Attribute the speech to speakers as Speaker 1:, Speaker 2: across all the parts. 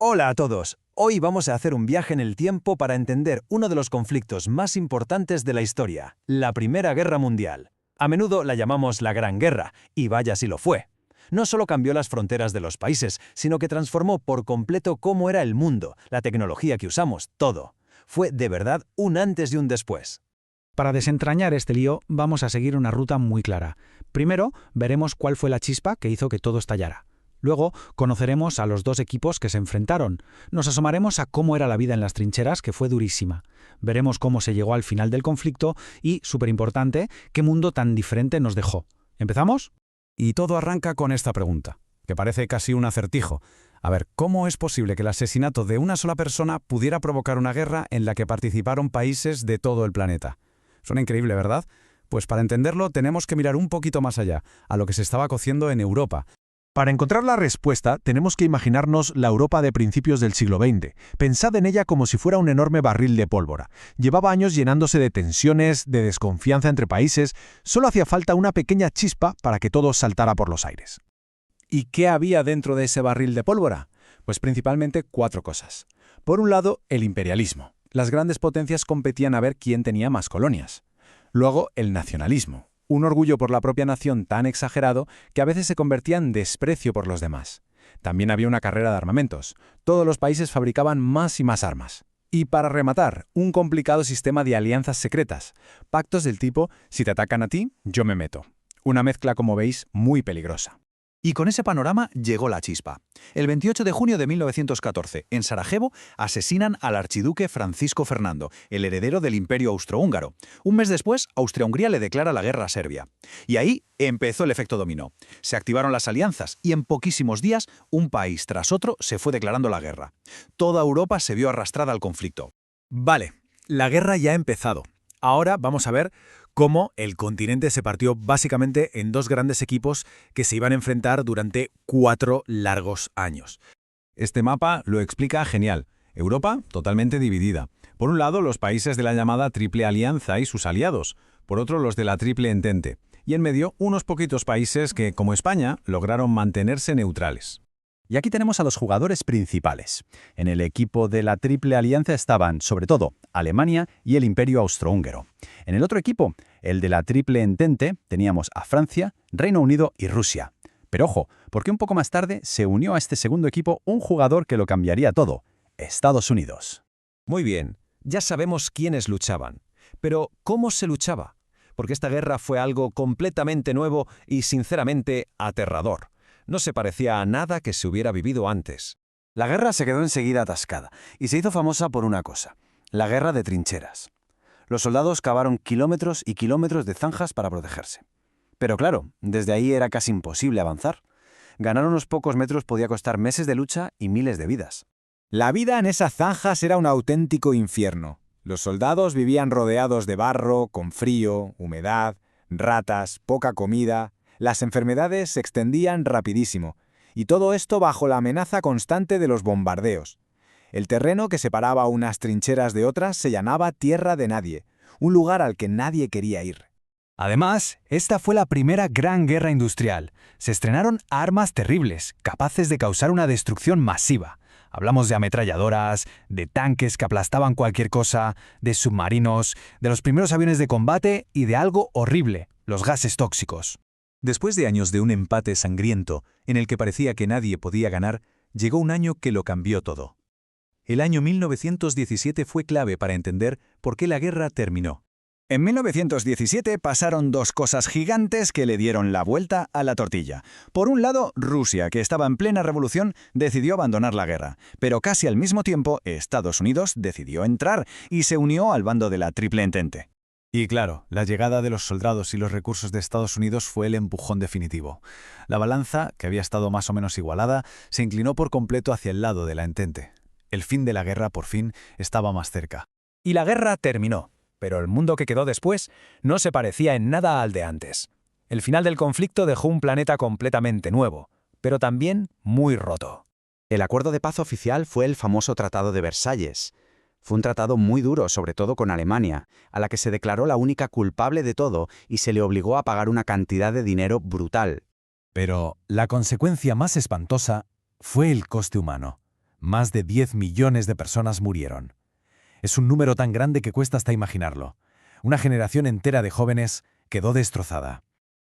Speaker 1: Hola a todos. Hoy vamos a hacer un viaje en el tiempo para entender uno de los conflictos más importantes de la historia, la Primera Guerra Mundial. A menudo la llamamos la Gran Guerra, y vaya si lo fue. No solo cambió las fronteras de los países, sino que transformó por completo cómo era el mundo, la tecnología que usamos, todo. Fue de verdad un antes y un después.
Speaker 2: Para desentrañar este lío, vamos a seguir una ruta muy clara. Primero, veremos cuál fue la chispa que hizo que todo estallara. Luego, conoceremos a los dos equipos que se enfrentaron. Nos asomaremos a cómo era la vida en las trincheras, que fue durísima. Veremos cómo se llegó al final del conflicto y, súper importante, qué mundo tan diferente nos dejó. ¿Empezamos?
Speaker 3: Y todo arranca con esta pregunta, que parece casi un acertijo. A ver, ¿cómo es posible que el asesinato de una sola persona pudiera provocar una guerra en la que participaron países de todo el planeta? Suena increíble, ¿verdad? Pues para entenderlo tenemos que mirar un poquito más allá, a lo que se estaba cociendo en Europa.
Speaker 4: Para encontrar la respuesta, tenemos que imaginarnos la Europa de principios del siglo XX. Pensad en ella como si fuera un enorme barril de pólvora. Llevaba años llenándose de tensiones, de desconfianza entre países. Solo hacía falta una pequeña chispa para que todo saltara por los aires.
Speaker 1: ¿Y qué había dentro de ese barril de pólvora? Pues principalmente 4 cosas. Por un lado, el imperialismo. Las grandes potencias competían a ver quién tenía más colonias. Luego, el nacionalismo. Un orgullo por la propia nación tan exagerado que a veces se convertía en desprecio por los demás. También había una carrera de armamentos. Todos los países fabricaban más y más armas. Y para rematar, un complicado sistema de alianzas secretas. Pactos del tipo, si te atacan a ti, yo me meto. Una mezcla, como veis, muy peligrosa.
Speaker 5: Y con ese panorama llegó la chispa. El 28 de junio de 1914, en Sarajevo, asesinan al archiduque Francisco Fernando, el heredero del Imperio Austrohúngaro. Un mes después, Austria-Hungría le declara la guerra a Serbia. Y ahí empezó el efecto dominó. Se activaron las alianzas y en poquísimos días, un país tras otro se fue declarando la guerra. Toda Europa se vio arrastrada al conflicto.
Speaker 1: Vale, la guerra ya ha empezado. Ahora vamos a ver cómo el continente se partió básicamente en 2 grandes equipos que se iban a enfrentar durante 4 largos años.
Speaker 3: Este mapa lo explica genial. Europa totalmente dividida. Por un lado, los países de la llamada Triple Alianza y sus aliados. Por otro, los de la Triple Entente. Y en medio, unos poquitos países que, como España, lograron mantenerse neutrales.
Speaker 6: Y aquí tenemos a los jugadores principales. En el equipo de la Triple Alianza estaban, sobre todo, Alemania y el Imperio Austrohúngaro. En el otro equipo, el de la Triple Entente, teníamos a Francia, Reino Unido y Rusia. Pero ojo, porque un poco más tarde se unió a este segundo equipo un jugador que lo cambiaría todo: Estados Unidos.
Speaker 1: Muy bien, ya sabemos quiénes luchaban. Pero, ¿cómo se luchaba? Porque esta guerra fue algo completamente nuevo y, sinceramente, aterrador. No se parecía a nada que se hubiera vivido antes.
Speaker 7: La guerra se quedó enseguida atascada y se hizo famosa por una cosa: la guerra de trincheras. Los soldados cavaron kilómetros y kilómetros de zanjas para protegerse. Pero claro, desde ahí era casi imposible avanzar. Ganar unos pocos metros podía costar meses de lucha y miles de vidas.
Speaker 8: La vida en esas zanjas era un auténtico infierno. Los soldados vivían rodeados de barro, con frío, humedad, ratas, poca comida. Las enfermedades se extendían rapidísimo, y todo esto bajo la amenaza constante de los bombardeos. El terreno que separaba unas trincheras de otras se llamaba Tierra de Nadie, un lugar al que nadie quería ir.
Speaker 4: Además, esta fue la primera gran guerra industrial. Se estrenaron armas terribles, capaces de causar una destrucción masiva. Hablamos de ametralladoras, de tanques que aplastaban cualquier cosa, de submarinos, de los primeros aviones de combate y de algo horrible: los gases tóxicos.
Speaker 9: Después de años de un empate sangriento, en el que parecía que nadie podía ganar, llegó un año que lo cambió todo. El año 1917 fue clave para entender por qué la guerra terminó.
Speaker 5: En 1917 pasaron 2 cosas gigantes que le dieron la vuelta a la tortilla. Por un lado, Rusia, que estaba en plena revolución, decidió abandonar la guerra. Pero casi al mismo tiempo, Estados Unidos decidió entrar y se unió al bando de la Triple Entente.
Speaker 9: Y claro, la llegada de los soldados y los recursos de Estados Unidos fue el empujón definitivo. La balanza, que había estado más o menos igualada, se inclinó por completo hacia el lado de la Entente. El fin de la guerra, por fin, estaba más cerca.
Speaker 1: Y la guerra terminó, pero el mundo que quedó después no se parecía en nada al de antes. El final del conflicto dejó un planeta completamente nuevo, pero también muy roto.
Speaker 7: El acuerdo de paz oficial fue el famoso Tratado de Versalles. Fue un tratado muy duro, sobre todo con Alemania, a la que se declaró la única culpable de todo y se le obligó a pagar una cantidad de dinero brutal.
Speaker 9: Pero la consecuencia más espantosa fue el coste humano.
Speaker 3: Más de 10 millones de personas murieron. Es un número tan grande que cuesta hasta imaginarlo. Una generación entera de jóvenes quedó destrozada.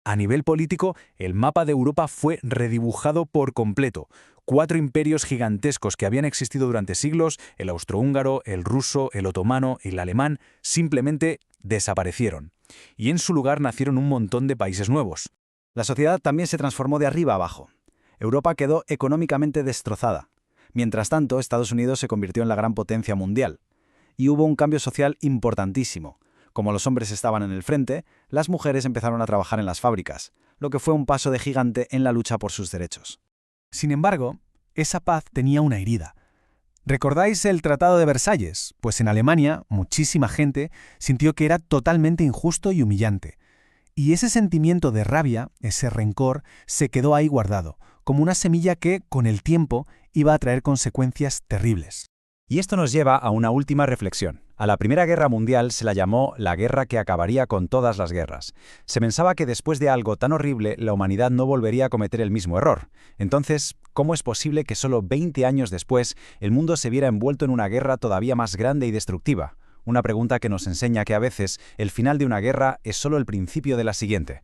Speaker 4: A nivel político, el mapa de Europa fue redibujado por completo. 4 imperios gigantescos que habían existido durante siglos, el austrohúngaro, el ruso, el otomano y el alemán, simplemente desaparecieron. Y en su lugar nacieron un montón de países nuevos.
Speaker 7: La sociedad también se transformó de arriba abajo. Europa quedó económicamente destrozada. Mientras tanto, Estados Unidos se convirtió en la gran potencia mundial. Y hubo un cambio social importantísimo. Como los hombres estaban en el frente, las mujeres empezaron a trabajar en las fábricas, lo que fue un paso de gigante en la lucha por sus derechos.
Speaker 4: Sin embargo, esa paz tenía una herida. ¿Recordáis el Tratado de Versalles? Pues en Alemania, muchísima gente sintió que era totalmente injusto y humillante. Y ese sentimiento de rabia, ese rencor, se quedó ahí guardado, como una semilla que, con el tiempo, iba a traer consecuencias terribles.
Speaker 6: Y esto nos lleva a una última reflexión. A la Primera Guerra Mundial se la llamó la guerra que acabaría con todas las guerras. Se pensaba que después de algo tan horrible, la humanidad no volvería a cometer el mismo error. Entonces, ¿cómo es posible que solo 20 años después el mundo se viera envuelto en una guerra todavía más grande y destructiva? Una pregunta que nos enseña que a veces el final de una guerra es solo el principio de la siguiente.